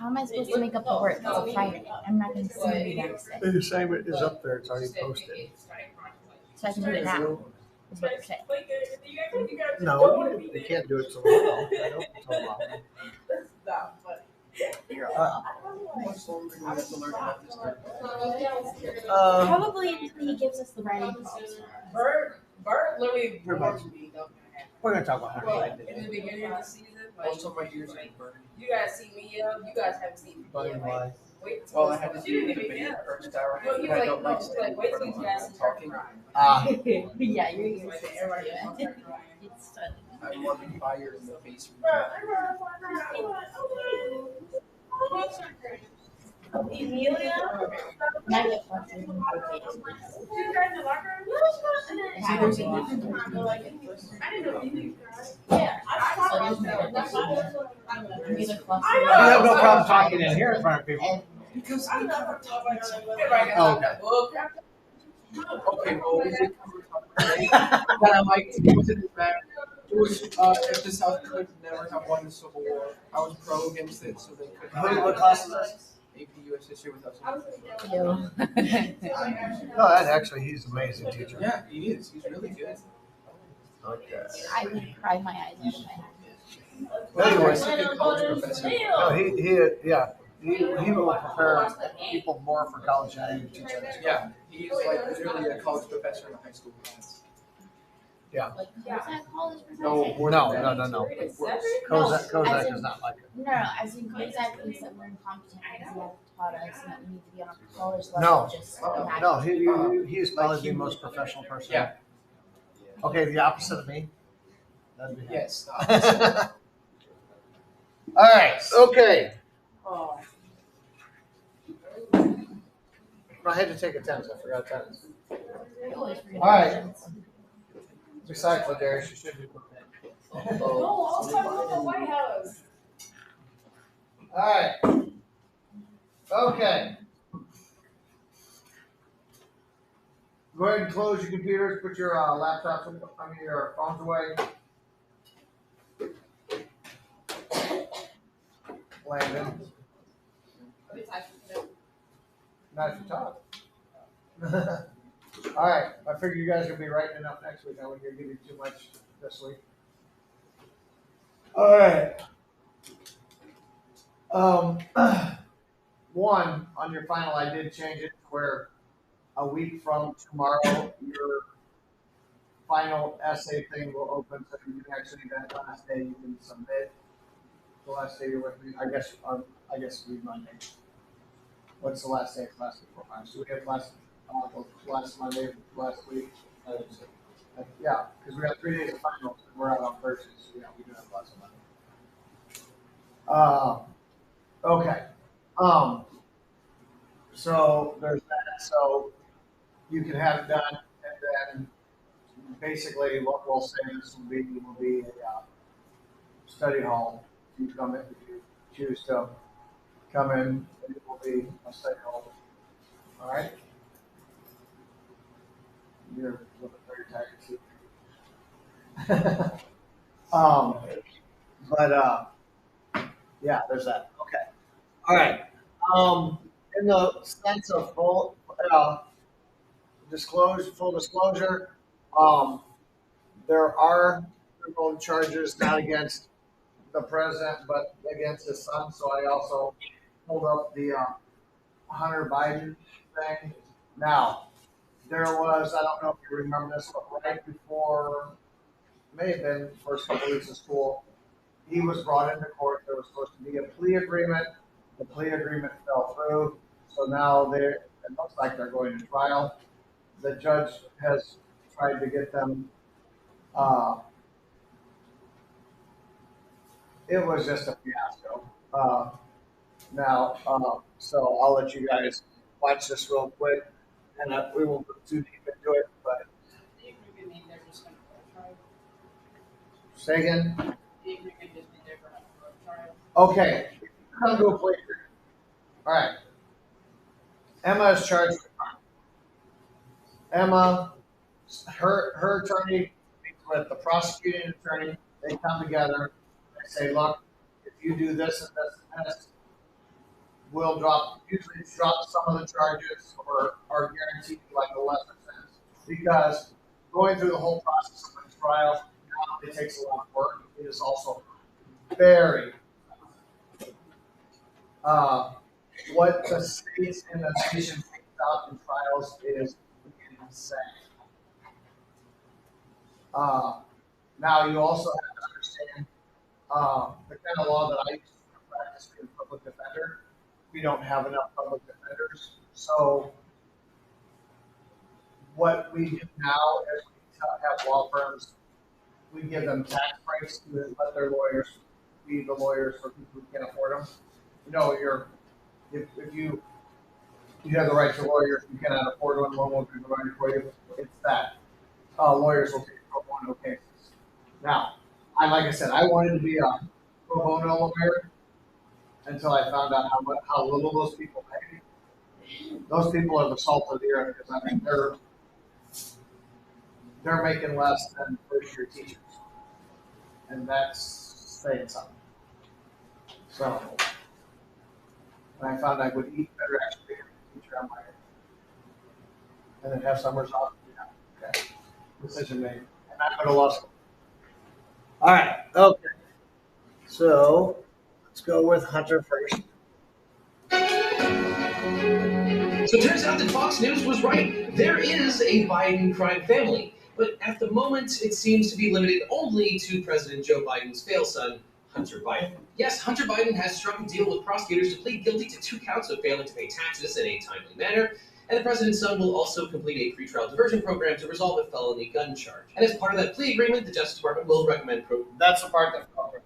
How am I supposed to make up the work? It's a Friday. I'm not going to see you next day. The assignment is up there. It's already posted. So I can do it now. Is what you're saying. No, they can't do it tomorrow. I don't tomorrow. Probably until he gives us the writing prompts. Bert literally We're gonna talk about how I did in the it. beginning of the season. Most of my ears are burning. You guys see me, you guys haven't seen me. Buddy, why? Wait, Well, I had to do the video first hour. No, he I was don't like, like no, standing wait in till front you of guys people talking. Yeah, you're used to it. It's funny. I want fire in the face. Emilia? Now get flustered and See, there's a difference between I'm either flustered You have no problem talking in here in front of people. because I never talk like so. Oh, okay. Okay, well, we did cover topic that I liked. Was it back? It was if the South could never have won the Civil War. I was pro against it, so they could. What class is this? AP US history with us. you. No, that actually, he's an amazing teacher. Yeah, he is. He's really good. Okay. I would cry my eyes out if I had to. Anyway, He's a good college professor. no, he will prepare people more for college than any teacher. Yeah, he's like literally a college professor in a high school class. Like, who's that college professor? No, more No, than no, that. no, no. Like worse. Kozak is not like it. No, as in Kozak thinks that we're incompetent because he hasn't taught us and that we need to be on a college level. No. Just No, he is probably the most professional person. Yeah. Okay, the opposite of me. That'd be Yes. All right. Okay. Oh. I had to take attendance. I forgot attendance. I always forget All right. questions. Recycle, Darius. You should be prepared. No, I was talking about the White House. All right. Okay. Go ahead and close your computers. Put your laptops, your phones away. Landon. Not if you talk. All right. I figure you guys will be writing enough next week. I wouldn't give you too much this week. All right. One, on your final, I did change it where a week from tomorrow, your final essay thing will open, so you can actually, that last day you can submit. The last day you're with me, I guess it'll be Monday. What's the last day? It's last week for mine. So we have last Monday, last week. Yeah, because we have 3 days of finals and we're out on Thursday, so yeah, we do have last Monday. Okay. So there's that. So you can have it done, and then basically what we'll say this will be a study hall. If you come in, if you choose to come in, it will be a study hall. All right. You're a little bit very tired too. Yeah, there's that. Okay. All right. In the sense of full disclosure, there are criminal charges not against the president, but against his son. So I also pulled up the Hunter Biden thing. Now, there was, I don't know if you remember this, but right before, may have been the first couple weeks of school, he was brought into court. There was supposed to be a plea agreement. The plea agreement fell through. So now it looks like they're going to trial. The judge has tried to get them. It was just a fiasco. So I'll let you guys watch this real quick, and we won't go too deep into it. But say again. Okay, come to a plea agreement. All right. Emma is charged with crime. Emma, her attorney meets with the prosecuting attorney. They come together. They say, look, if you do this and this and this, will usually drop some of the charges or are guaranteed like a lesser sentence. Because going through the whole process of a trial not only takes a lot of work, it is also very, what the states and the nation takes out in trials is insane. Now you also have to understand the kind of law that I used to practice being a public defender. We don't have enough public defenders. So what we do now is we have law firms, we give them tax breaks to let their lawyers be the lawyers for people who can't afford them. You know, if you have the right to lawyers, you cannot afford one, one will be provided for you. It's that. Lawyers will take pro bono cases. Now, like I said, I wanted to be a pro bono lawyer until I found out how little those people pay. Those people are the salt of the earth because I mean they're making less than first year teachers, and that's saying something. So, and I found I would eat better actually being a teacher on my own, and then have summers off. Yeah, okay. Decision made, and not go to law school. All right. Okay. So let's go with Hunter first. So it turns out that Fox News was right. There is a Biden crime family, but at the moment it seems to be limited only to President Joe Biden's fail son, Hunter Biden. Yes, Hunter Biden has struck a deal with prosecutors to plead guilty to 2 counts of failing to pay taxes in a timely manner, and the president's son will also complete a pretrial diversion program to resolve a felony gun charge. And as part of that plea agreement, the Justice Department will recommend That's the part that's covered.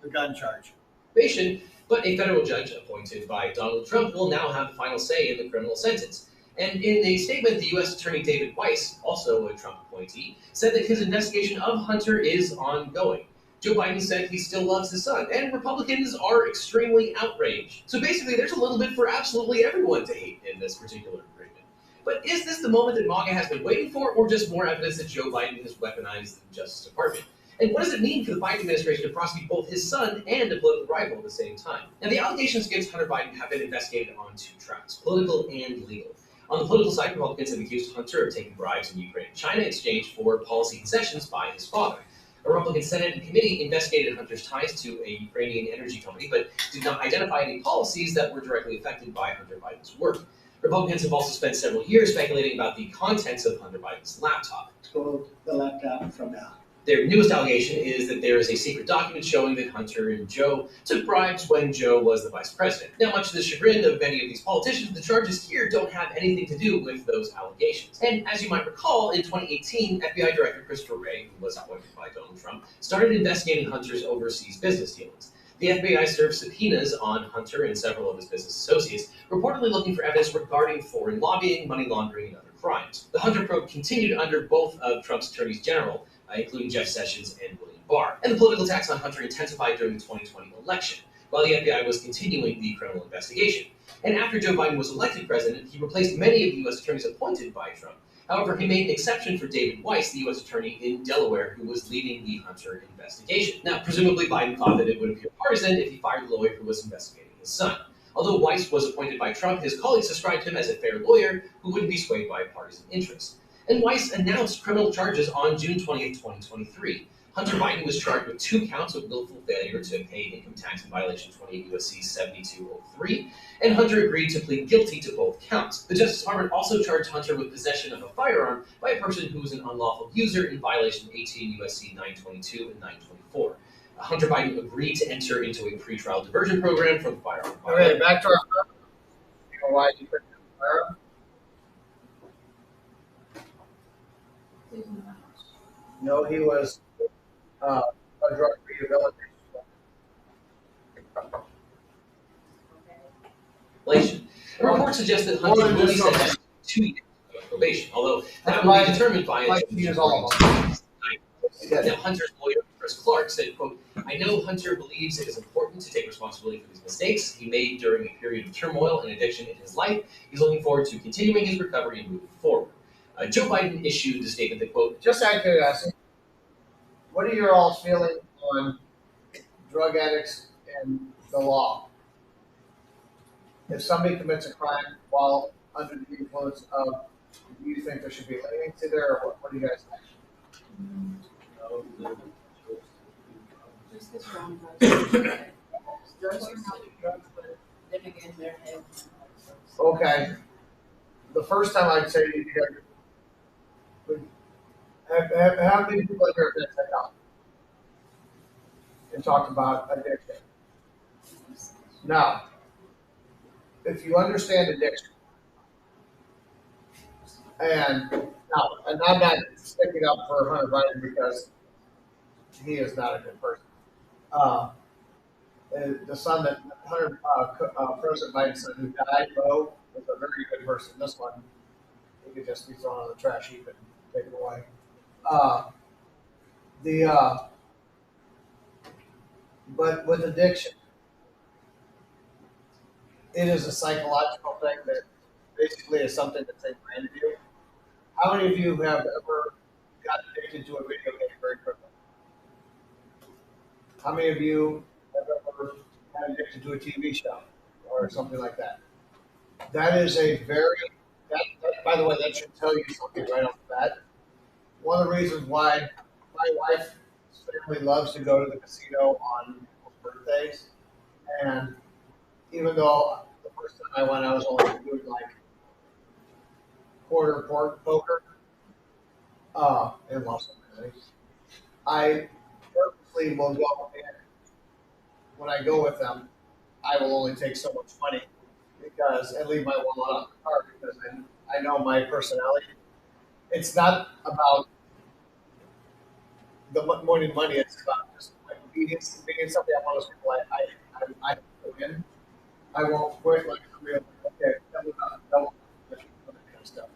The gun charge. probation, but a federal judge appointed by Donald Trump will now have the final say in the criminal sentence. And in a statement, the U.S. Attorney David Weiss, also a Trump appointee, said that his investigation of Hunter is ongoing. Joe Biden said he still loves his son, and Republicans are extremely outraged. So basically, there's a little bit for absolutely everyone to hate in this particular agreement. But is this the moment that MAGA has been waiting for, or just more evidence that Joe Biden has weaponized the Justice Department? And what does it mean for the Biden administration to prosecute both his son and a political rival at the same time? Now, the allegations against Hunter Biden have been investigated on 2 tracks, political and legal. On the political side, Republicans have accused Hunter of taking bribes in Ukraine and China in exchange for policy concessions by his father. A Republican Senate and committee investigated Hunter's ties to a Ukrainian energy company, but did not identify any policies that were directly affected by Hunter Biden's work. Republicans have also spent several years speculating about the contents of Hunter Biden's laptop. Pull the laptop from out. Their newest allegation is that there is a secret document showing that Hunter and Joe took bribes when Joe was the vice president. Now, much to the chagrin of many of these politicians, the charges here don't have anything to do with those allegations. And as you might recall, in 2018, FBI Director Christopher Wray, who was appointed by Donald Trump, started investigating Hunter's overseas business dealings. The FBI served subpoenas on Hunter and several of his business associates, reportedly looking for evidence regarding foreign lobbying, money laundering, and other crimes. The Hunter probe continued under both of Trump's attorneys general, including Jeff Sessions and William Barr. And the political attacks on Hunter intensified during the 2020 election, while the FBI was continuing the criminal investigation. And after Joe Biden was elected president, he replaced many of the U.S. attorneys appointed by Trump. However, he made an exception for David Weiss, the U.S. attorney in Delaware, who was leading the Hunter investigation. Now, presumably Biden thought that it would appear partisan if he fired the lawyer who was investigating his son. Although Weiss was appointed by Trump, his colleagues described him as a fair lawyer who wouldn't be swayed by partisan interests. And Weiss announced criminal charges on June 20th, 2023. Hunter Biden was charged with 2 counts of willful failure to pay income tax in violation 28 U.S.C. 7203, and Hunter agreed to plead guilty to both counts. The Justice Department also charged Hunter with possession of a firearm by a person who was an unlawful user in violation of 18 U.S.C. 922 and 924. Hunter Biden agreed to enter into a pretrial diversion program for the firearm. Okay, back to our. You know why he picked up the firearm? No, he was a drug rehabilitation. Reports suggest that Hunter More than released just at 2 years of probation, although that Like- will be determined by like he is all of them. Now, Hunter's lawyer, Chris Clark, said, quote, "I know Hunter believes it is important to take responsibility for these mistakes he made during a period of turmoil and addiction in his life. He's looking forward to continuing his recovery and moving forward." Joe Biden issued the statement that, quote, Just out of curiosity, what are your all's feeling on drug addicts and the law? if somebody commits a crime while under the influence of, do you think there should be leniency there, or what do you guys think? Just the strong drugs. Drugs are not drugs, but then again, they're heavy. Okay. The first time I'd say you guys have many people in here that checked out and talked about addiction. Now, if you understand addiction, and I'm not sticking up for Hunter Biden because he is not a good person. The son that President Biden's son who died, Bo, was a very good person. This one, he could just be thrown on the trash heap and taken away. But with addiction, it is a psychological thing that basically is something that's ingrained in you. How many of you have ever got addicted to a video game very quickly? How many of you have ever got addicted to a TV show or something like that? That is a very, by the way, that should tell you something right off the bat. One of the reasons why my wife's family loves to go to the casino on people's birthdays, and even though the first time I went, I was only doing like quarter poker and lost some money. I purposely will go in. When I go with them, I will only take so much money and leave my wallet on the car because I know my personality. It's not about the money. It's about just like being something. I'm one of those people. I win. I won't quit. Like I'm real. Okay, double, that kind of stuff.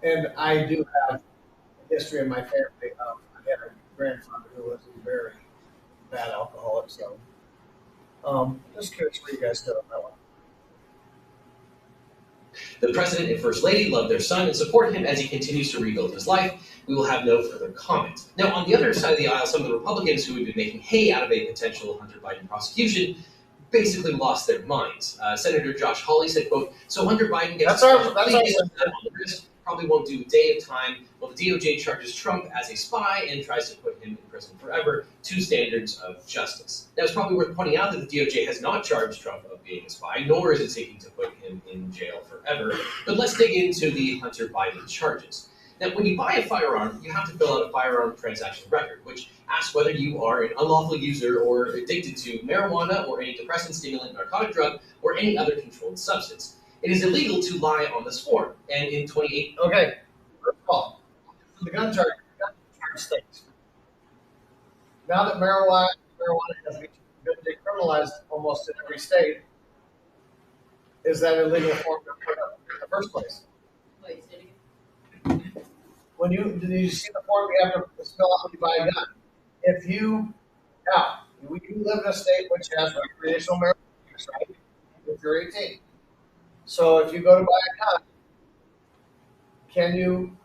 And I do have a history in my family of I had a grandfather who was a very bad alcoholic. So, just curious where you guys stood on that one. The President and First Lady love their son and support him as he continues to rebuild his life. We will have no further comment. Now, on the other side of the aisle, some of the Republicans who had been making hay out of a potential Hunter Biden prosecution basically lost their minds. Senator Josh Hawley said, quote, "So Hunter Biden gets That's our on the wrist, probably won't do a day of time, while the DOJ charges Trump as a spy and tries to put him in prison forever, two standards of justice." Now, it's probably worth pointing out that the DOJ has not charged Trump of being a spy, nor is it seeking to put him in jail forever. But let's dig into the Hunter Biden charges. Now, when you buy a firearm, you have to fill out a firearm transaction record, which asks whether you are an unlawful user or addicted to marijuana or any depressant, stimulant, narcotic drug, or any other controlled substance. It is illegal to lie on this form, and in 2018. Okay, first of all, the gun charge states. Now that marijuana has been decriminalized almost in every state, is that illegal form to put up in the first place? Wait, say it again. Did you see the form you have to fill out when you buy a gun? We do live in a state which has recreational marijuana use, right? If you're 18. So if you go to buy a gun, can you?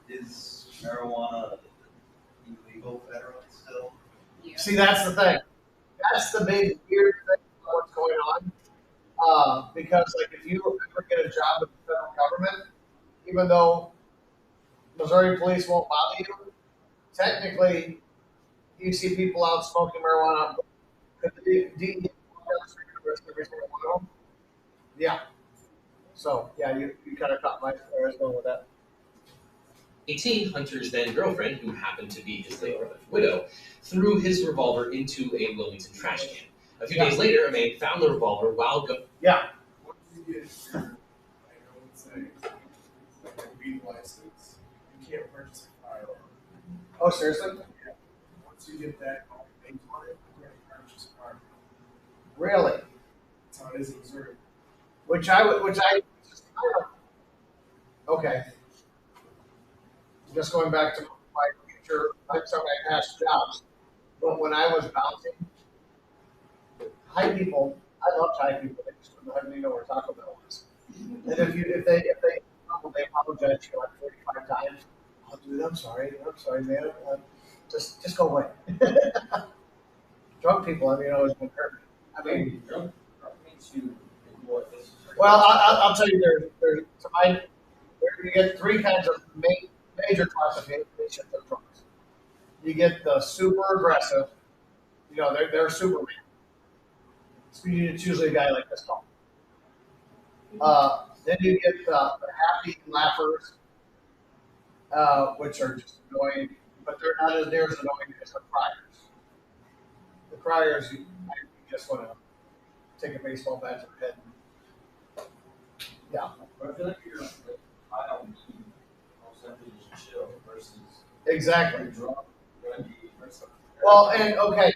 Is marijuana illegal federally still? Yeah. See, that's the thing. That's the big weird thing about what's going on. Because like if you ever get a job with the federal government, even though Missouri police won't bother you, technically you see people out smoking marijuana. Could the DEA arrest every single one of them? Yeah. So yeah, you kind of caught my where I was going with that. 18, Hunter's then girlfriend, who happened to be his late brother's widow, threw his revolver into a Wilmington trash can. A few days later, a man found the revolver while Yeah. Once you get your, I would say, like a weed license, you can't purchase a firearm. Oh, seriously? Once you get that thing on it, you can't purchase a firearm. Really? That's how it is in Missouri. Okay. Just going back to my future, some of my past jobs. But when I was bouncing, high people, I loved high people. They just wouldn't let me know where Taco Bell was. And if they apologize to you like 45 times, oh dude, I'm sorry, man. Just go away. drunk people, I mean, always been hurt. I mean, drunk makes you what this. well, I'll tell you, you get three kinds of major classifications of drunks. You get the super aggressive, you know, they're Superman. It's usually a guy like this tall. Then you get the happy laughers, which are just annoying, but they're not as near as annoying as the criers. The criers, you just want to take a baseball bat to the head. Yeah, But I feel like you're high on weed, most simply just chill versus exactly. you're drunk, druggy, or something. Well, and okay,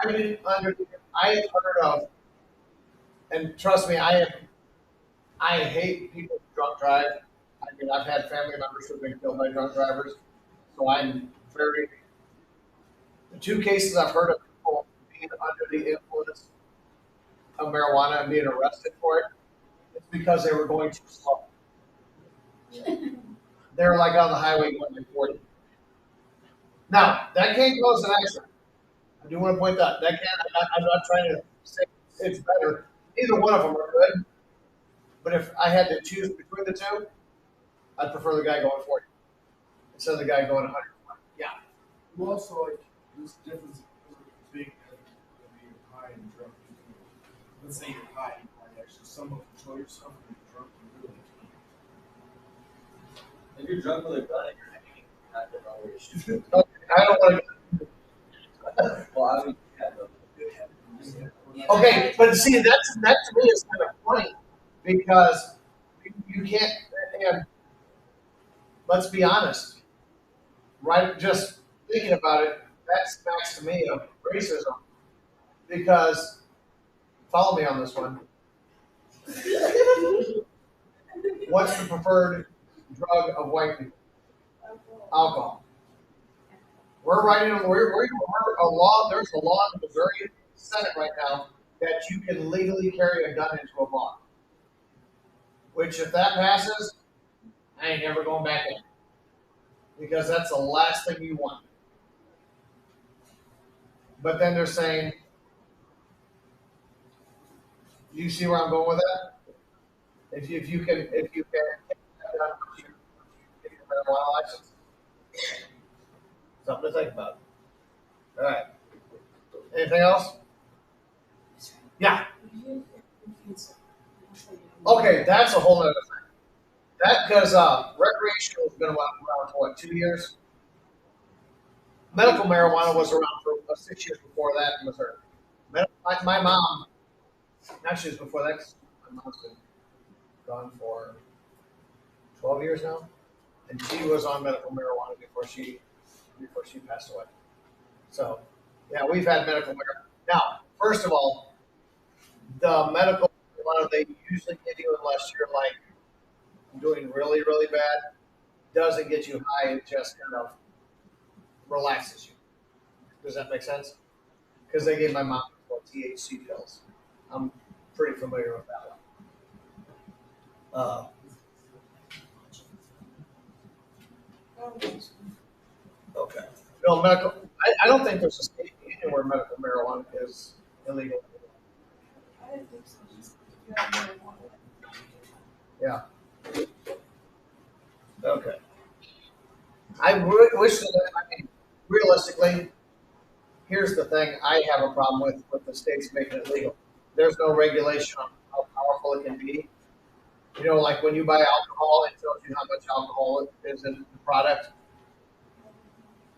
driving under, I have heard of, and trust me, I hate people who drunk drive. I mean, I've had family members who've been killed by drunk drivers, so I'm very. The two cases I've heard of people being under the influence of marijuana and being arrested for it, it's because they were going too slow. They were like on the highway going like 40. Now, that can't cause an accident. I do want to point that. I'm not trying to say it's better. Either one of them are good. But if I had to choose between the two, I'd prefer the guy going 40 instead of the guy going 100. Yeah. You also like this difference between being high and drunk. Let's say you're high, you might actually somewhat control yourself, and you're drunk, you really can't. If you're drunk with a gun and you're hanging, not the wrong way to shoot. Okay, I don't want to. Well, I mean, Okay, but see, that to me is kind of funny because you can't. And let's be honest, right? Just thinking about it, that smacks to me of racism because follow me on this one. What's the preferred drug of white people? Alcohol. We're writing a law. There's a law in the Missouri Senate right now that you can legally carry a gun into a bar. Which, if that passes, I ain't never going back in because that's the last thing you want. But then they're saying, do you see where I'm going with that? If you can get your marijuana license, something to think about. All right. Anything else? Yeah. Okay, that's a whole other thing. That because recreational has been around for what, 2 years? Medical marijuana was around for 6 years before that in Missouri. My mom, actually, it was before that. 'Cause my mom's been gone for 12 years now, and she was on medical marijuana before she passed away. So, yeah, we've had medical marijuana. Now, first of all, the medical marijuana they usually give you unless you're like doing really, really bad doesn't get you high. It just kind of relaxes you. Does that make sense? Because they gave my mom THC pills. I'm pretty familiar with that one. Okay. No, medical. I don't think there's a state anywhere medical marijuana is illegal. I didn't think so. Just if you have marijuana. Yeah. Okay. I wish that, I mean, realistically, here's the thing I have a problem with the states making it legal. There's no regulation on how powerful it can be. You know, like when you buy alcohol, it tells you how much alcohol is in the product.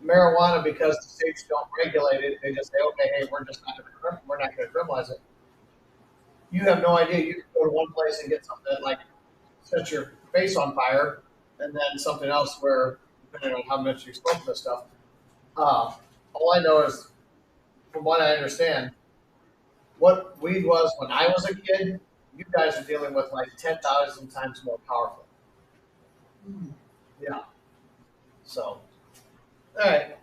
Marijuana, because the states don't regulate it, they just say, okay, hey, we're not going to criminalize it. You have no idea. You can go to one place and get something that like sets your face on fire, and then something else where, depending on how much you smoke this stuff. All I know is, from what I understand, what weed was when I was a kid, you guys are dealing with like 10,000 times more powerful. Yeah. So, all right.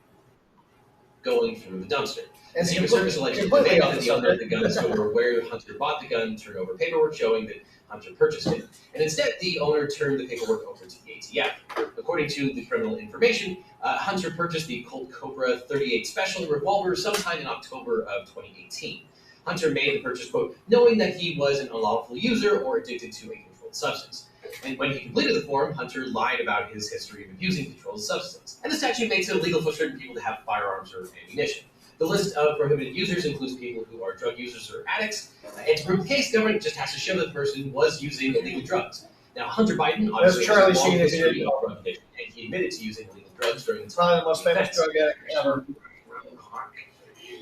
going through the dumpster. The And Secret Service allegedly completely demanded off that the the owner of the subject. gun store where Hunter bought the gun turn over paperwork showing that Hunter purchased it. And instead, the owner turned the paperwork over to the ATF. According to the criminal information, Hunter purchased the Colt Cobra 38 Special revolver sometime in October of 2018. Hunter made the purchase, quote, knowing that he was an unlawful user or addicted to a controlled substance. And when he completed the form, Hunter lied about his history of abusing controlled substances. And the statute makes it illegal for certain people to have firearms or ammunition. The list of prohibited users includes people who are drug users or addicts. And to prove the case, government just has to show that the person was using illegal drugs. Now, Hunter Biden obviously Charlie has a long Sheen if you history didn't of drug addiction, and he admitted to using illegal drugs during the It's time probably the most of the famous offense. drug addict ever.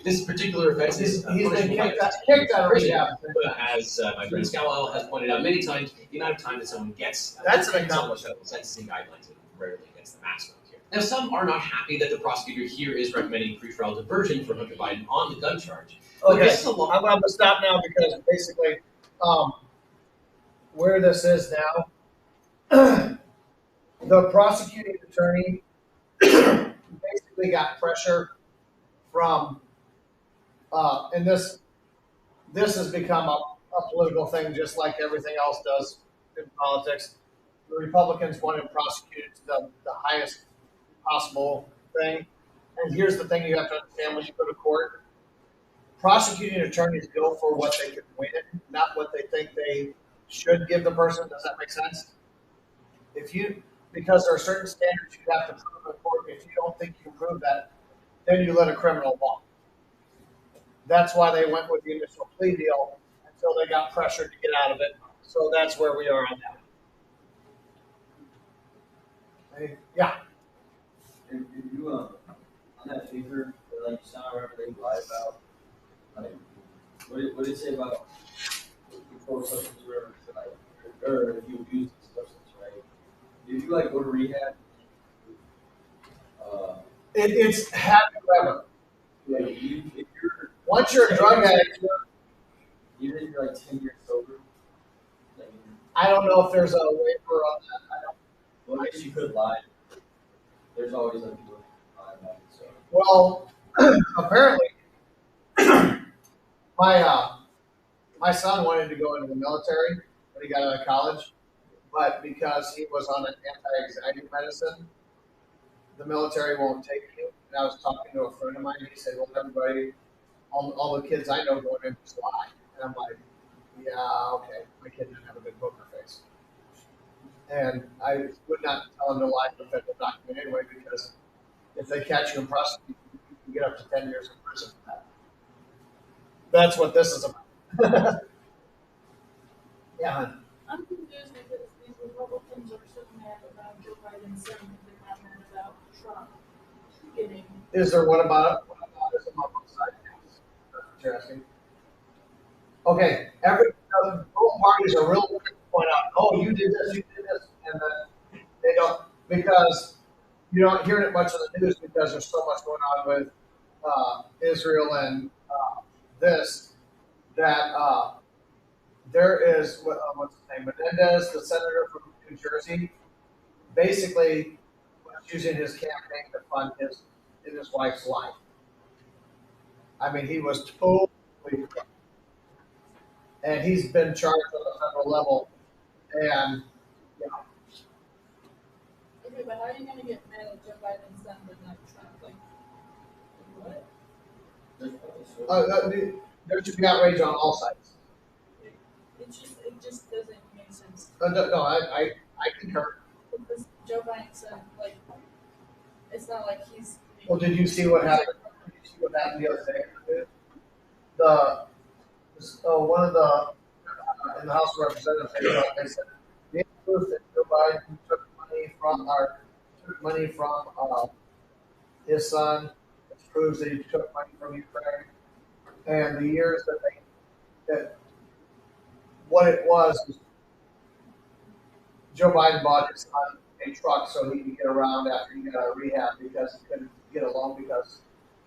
This particular offense is He's been punishable by kicked out of prison. rehab. But as my friend Scowell has pointed out many times, the amount of time that someone gets That's an in some accomplishment. federal sentencing guidelines rarely gets the maximum here. Now, some are not happy that the prosecutor here is recommending pretrial diversion for Hunter Biden on the gun charge. But Okay, this is a law. I'm gonna stop now because basically, where this is now, the prosecuting attorney basically got pressure from, and this has become a political thing, just like everything else does in politics. The Republicans want to prosecute it to the highest possible thing. And here's the thing you have to understand when you go to court. Prosecuting attorneys go for what they can win, not what they think they should give the person. Does that make sense? Because there are certain standards you have to prove in court. If you don't think you can prove that, then you let a criminal walk. That's why they went with the initial plea deal until they got pressured to get out of it. So that's where we are on that. Yeah. If you, on that paper, that, like, you sound whatever they lie about, like, what did it say about controlled substance or whatever, like, or if you abuse the substance, right? If you, like, go to rehab, It's happy forever. like, if you're, Once you're a drug addict, even if you're, like, 10 years sober, like, I don't know if there's a waiver on that. I don't. well, I guess you could lie. There's always, like, people who lie about it, so. Well, apparently, my son wanted to go into the military when he got out of college, but because he was on an anti-anxiety medicine, the military won't take him. And I was talking to a friend of mine, and he said, "Well, everybody, all the kids I know going in just lie." And I'm like, "Yeah, okay, my kid didn't have a good poker face." And I would not tell him to lie to the federal document anyway, because if they catch you and prosecute you, you can get up to 10 years in prison for that. That's what this is about. Yeah, hon. I'm confused because these Republicans are so mad about Joe Biden saying that they're not mad about Trump getting. Is there what about it? What about it? On both sides? That's what you're asking. Okay, both parties are real quick to point out, oh, you did this, and then they don't, because you don't hear it much on the news because there's so much going on with Israel and this, that there is, what's his name, Menendez, the senator from New Jersey, basically was using his campaign to fund his wife's life. I mean, he was totally corrupt. And he's been charged on the federal level, and Okay, but how are you gonna get mad at Joe Biden's son but not Trump? Like what? there should be outrage on all sides. It just doesn't make sense. No, I concur. Because Joe Biden said like it's not like he's. Well, did you see what happened? Did you see what happened the other day? One of the in the House of Representatives, they said the proof that Joe Biden took money from his son. It proves that he took money from Ukraine, and the years that what it was Joe Biden bought his son a truck so he could get around after he got out of rehab because he couldn't get a loan because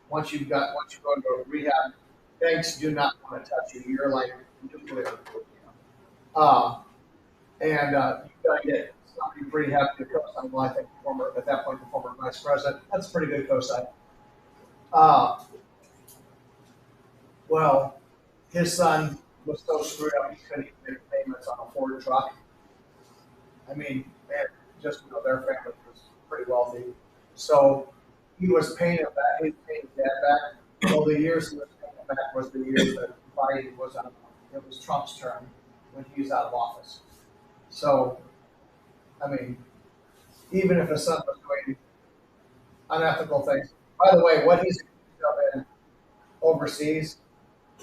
once you go into a rehab, banks do not want to touch you. You're like nuclear. You gotta get somebody pretty happy to co-sign. Well, I think at that point the former vice president. That's a pretty good co-sign. Well, his son was so screwed up he couldn't even make payments on a Ford truck. I mean, their family was pretty wealthy, so he was paying it back. He was paying his dad back. Well, the years he was paying it back was the years that Biden was on. It was Trump's term when he was out of office. So, I mean, even if his son was doing unethical things. By the way, what he's accused of in overseas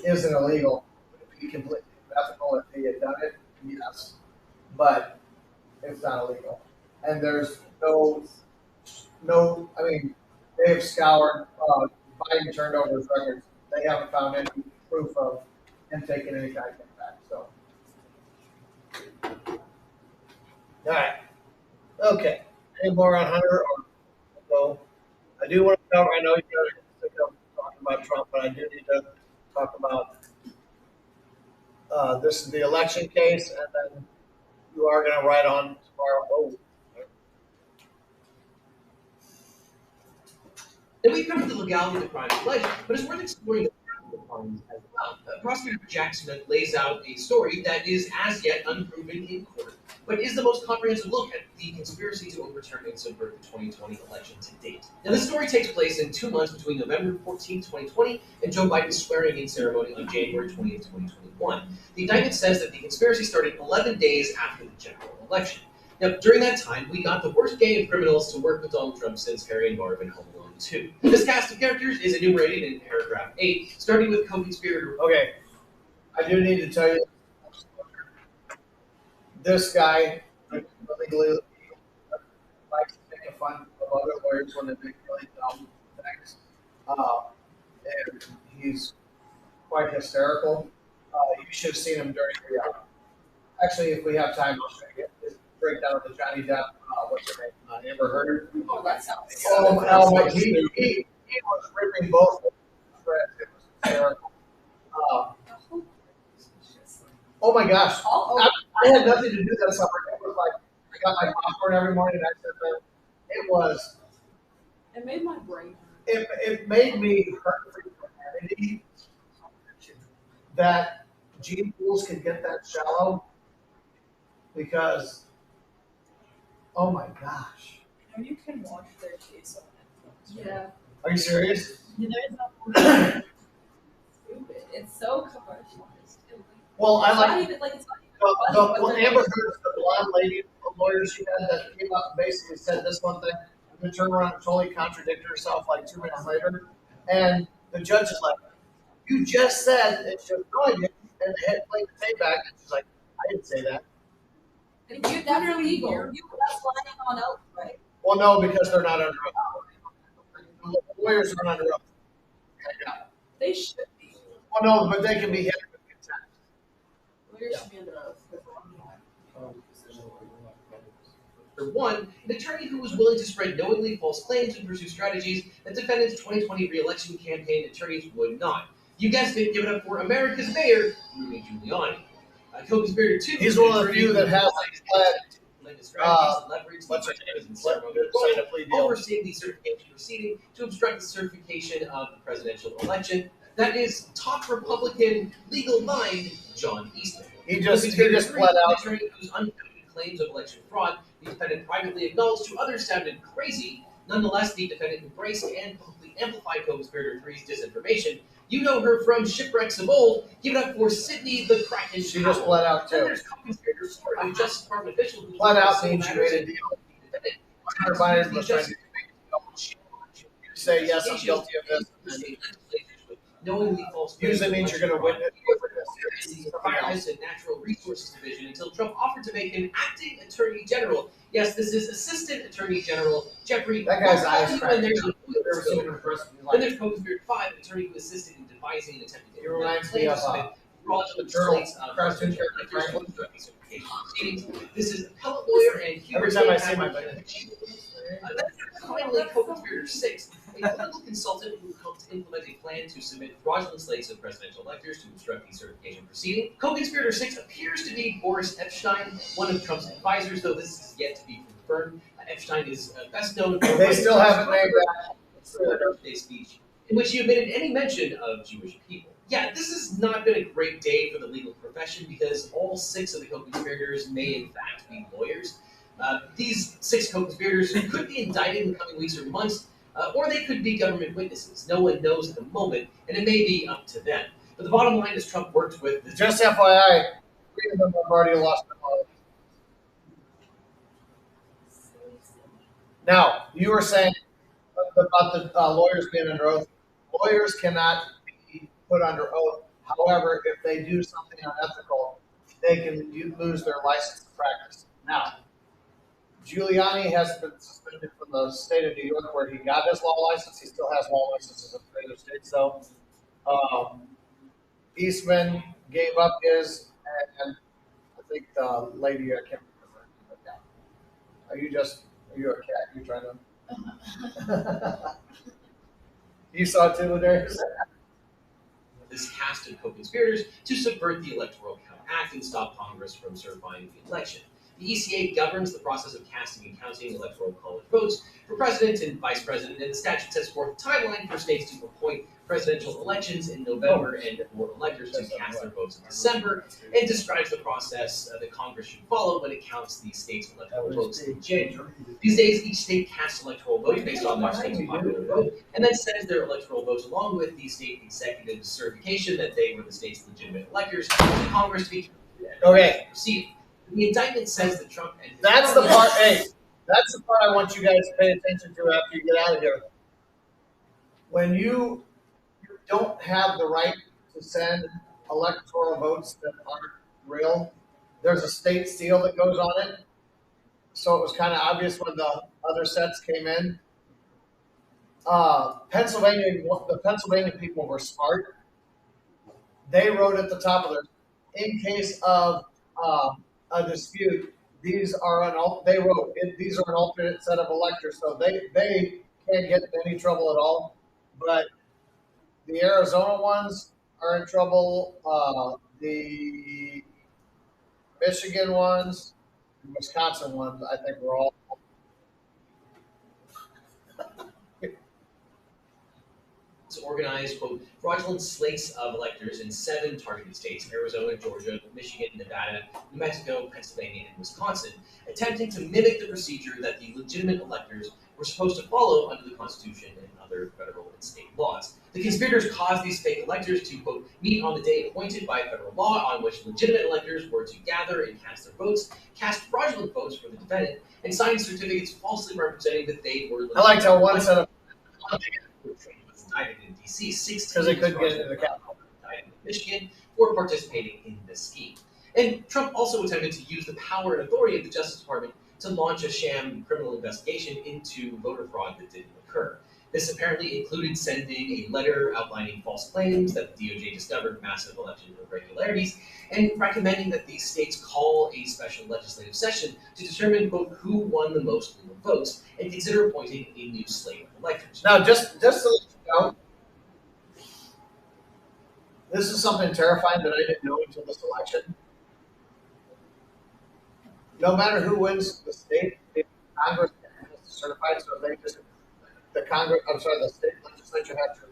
isn't illegal. Would it be completely unethical if he had done it? Yes, but it's not illegal. And there's no. I mean, they've scoured. Biden turned over his records. They haven't found any proof of him taking any kind of thing back. So, all right, okay. Any more on Hunter? Or no? I do want to cover. I know you guys are sick of talking about Trump, but I do need to talk about. This is the election case, and then you are going to write on tomorrow. Oh. Then we come to the legality of the crime alleged, but it's worth exploring the practical findings as well. Prosecutor Jack Smith lays out a story that is as yet unproven in court, but is the most comprehensive look at the conspiracy to overturn and subvert the 2020 election to date. Now, this story takes place in 2 months between November 14, 2020, and Joe Biden's swearing-in ceremony on January 20th, 2021. The indictment says that the conspiracy started 11 days after the general election. Now, during that time, we got the worst gang of criminals to work with Donald Trump since Harry and Marvin Home Alone 2. This cast of characters is enumerated in paragraph 8, starting with co-conspirator. Okay, I do need to tell you, this guy illegally likes to make fun of other lawyers when they make really dumb things, and he's quite hysterical. You should have seen him during the. Actually, if we have time, I'll show you his breakdown of the Johnny Depp. What's her name? Amber Heard. Oh, that sounds. He was ripping both of them. It was hysterical. Oh my gosh. I had nothing to do that summer. It was like, I got my popcorn every morning. I said that it was, It made my brain hurt. it made me hurt for humanity that gene pools could get that shallow because, oh my gosh. And you can watch their case on Netflix. Yeah. Are you serious? There's no Stupid. It's so commercialized. Well, I It's like not even like it's not even the funny, but they're- Amber Heard, the blonde lady, the lawyer she had that came up and basically said this one thing, and then turned around and totally contradicted herself like 2 minutes later. And the judge is like, "You just said that she was going to," and they had played the tape back, and she's like, "I didn't say that." If you that's illegal. That's lying on oath, right? Well, no, because they're not under oath. The lawyers are not under oath. Yeah. They should be. Well, no, but they can be hit with contempt. Lawyers should be under oath. For one, an attorney who was willing to spread knowingly false claims and pursue strategies that defendants' 2020 re-election campaign attorneys would not. You guessed it, give it up for America's mayor, Rudy Giuliani. Co-conspirator 2. He's one of the few that has overseeing the certification proceeding to obstruct the certification of the presidential election. That is top Republican legal mind John Eastman. He just pled out. Attorney whose unfounded claims of election fraud the defendant privately acknowledged to others sounded crazy. Nonetheless, the defendant embraced and publicly amplified co-conspirator 3's disinformation. You know her from Shipwrecks of Old. Give it up for Sydney the Kraken. She just pled out Then too. there's co-conspirator 4, a Justice Department official who Pled out civil means you matters made a and deal. defendant. Hunter Biden was trying to say yes, I'm guilty of this. Knowingly false. Usually means you're going to witness. The Finance and Natural Resources Division until Trump offered to make him acting Attorney General. Yes, this is Assistant Attorney General Jeffrey. That guy's eyes And cracked. there's Never seen him in person. then there's co-conspirator 5, an attorney who assisted in devising and attempting to He reminds me of fraudulent the journal slates of cartoon presidential character electors Franklin. to certification proceedings. This is appellate lawyer and human Every time I rights see my advocate. Then finally, co-conspirator 6, a political consultant who helped implement a plan to submit fraudulent slates of presidential electors to obstruct the certification proceeding. Co-conspirator 6 appears to be Boris Epshteyn, one of Trump's advisors, though this is yet to be confirmed. Epshteyn is best known for They still haven't named that. birthday speech in which he omitted any mention of Jewish people. Yeah, this has not been a great day for the legal profession because all 6 of the co-conspirators may in fact be lawyers. These 6 co-conspirators could be indicted in the coming weeks or months, or they could be government witnesses. No one knows at the moment, and it may be up to them. But the bottom line is Trump worked with the Just FYI, 3 of them have already lost their lives. Now, you were saying about the lawyers being under oath. Lawyers cannot be put under oath. However, if they do something unethical, they can lose their license to practice. Now, Giuliani has been suspended from the state of New York where he got his law license. He still has law licenses in other states, though. Eastman gave up his, and I think the lady, I can't remember. But yeah. Are you a cat? You trying to? You saw it too, Darius? this cast of co-conspirators to subvert the Electoral Count Act and stop Congress from certifying the election. The ECA governs the process of casting and counting electoral college votes for president and vice president, and the statute sets forth a timeline for states to appoint presidential elections in November and for electors to cast their votes in December, and describes the process that Congress should follow when it counts the state's electoral votes in January. These days, each state casts electoral votes based on their state's popular vote, and then sends their electoral votes along with the state executive's certification that they were the state's legitimate electors to Congress to be proceeding. The indictment says that Trump and that's the part. Hey, that's the part I want you guys to pay attention to after you get out of here. When you don't have the right to send electoral votes that aren't real, there's a state seal that goes on it. So it was kind of obvious when the other sets came in. The Pennsylvania people were smart. They wrote at the top of their, in case of a dispute, these are they wrote these are an alternate set of electors, so they can't get in any trouble at all. But the Arizona ones are in trouble. The Michigan ones, the Wisconsin ones, I think were all. to organize, quote, fraudulent slates of electors in 7 targeted states, Arizona, Georgia, Michigan, Nevada, New Mexico, Pennsylvania, and Wisconsin, attempting to mimic the procedure that the legitimate electors were supposed to follow under the Constitution and other federal and state laws. The conspirators caused these fake electors to, quote, meet on the day appointed by federal law on which legitimate electors were to gather and cast their votes, cast fraudulent votes for the defendant, and sign certificates falsely representing that they were I liked how one set of indicted in D.C. 16 because they couldn't get into the Capitol. Indicted in Michigan for participating in this scheme. And Trump also attempted to use the power and authority of the Justice Department to launch a sham criminal investigation into voter fraud that didn't occur. This apparently included sending a letter outlining false claims that the DOJ discovered massive election irregularities and recommending that these states call a special legislative session to determine, quote, who won the most legal votes and consider appointing a new slate of electors. Now, just so you know, this is something terrifying that I didn't know until this election. No matter who wins the state, Congress has to certify it. So they just the state legislature has to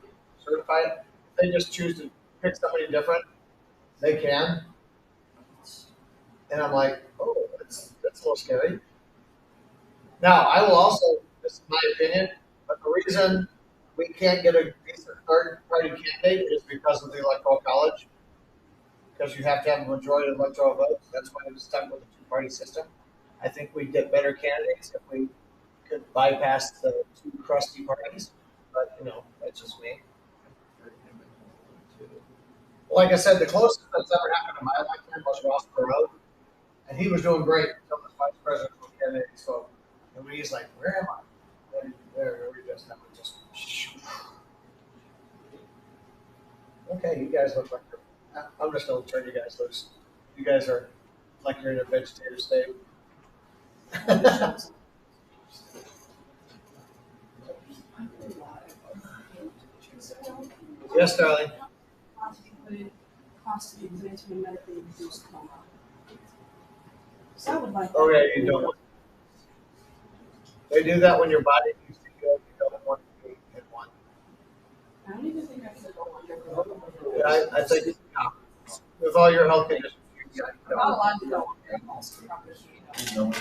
certify it. If they just choose to pick somebody different, they can. And I'm like, oh, that's a little scary. Now, I will also, this is my opinion, but the reason we can't get a decent third-party candidate is because of the Electoral College. Because you have to have a majority of electoral votes. That's why we're stuck with the two-party system. I think we'd get better candidates if we could bypass the 2 crusty parties. But, that's just me. Like I said, the closest that's ever happened in my lifetime was Ross Perot. And he was doing great until the vice presidential candidate. So, and he's like, where am I? And there we just have to just. Okay, you guys look like I'm just going to turn you guys loose. You guys are like you're in a vegetative state. Yes, darling. Possibly put into a medically induced coma. So I would like. Okay, you don't. They do that when your body needs to go. You don't want to be in one. I don't even think I should go under. Yeah, I think, with all your health conditions. you got- I'm not allowed to go under. Probably should. No,